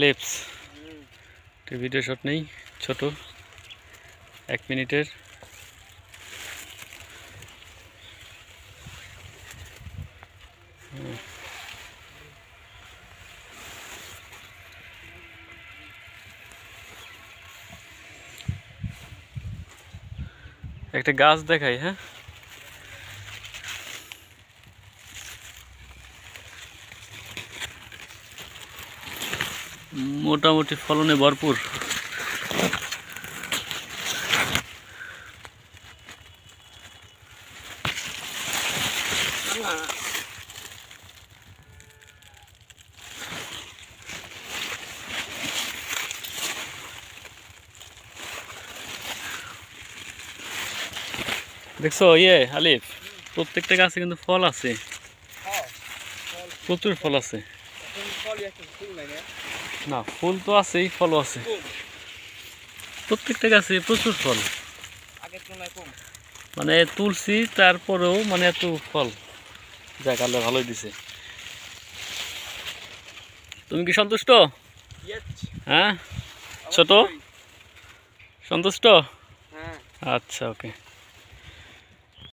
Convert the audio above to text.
Lips video shot নেই, ছোট 1 মিনিটের। একটা গাছ দেখাই। হ্যাঁ, মোটামুটি ফলনে ভরপুর। দেখছো আলিফ, প্রত্যেকটা গাছে কিন্তু ফল আছে, প্রচুর ফল আছে। না, ফুল তো আছেই, ফলও আছে, প্রত্যেকটা গাছে প্রচুর ফল। মানে তুলসী, তারপরেও মানে এত ফল, যাক আল্লাহ ভালোই দিছে। তুমি কি সন্তুষ্ট? হ্যাঁ, ছোট সন্তুষ্ট? আচ্ছা, ওকে।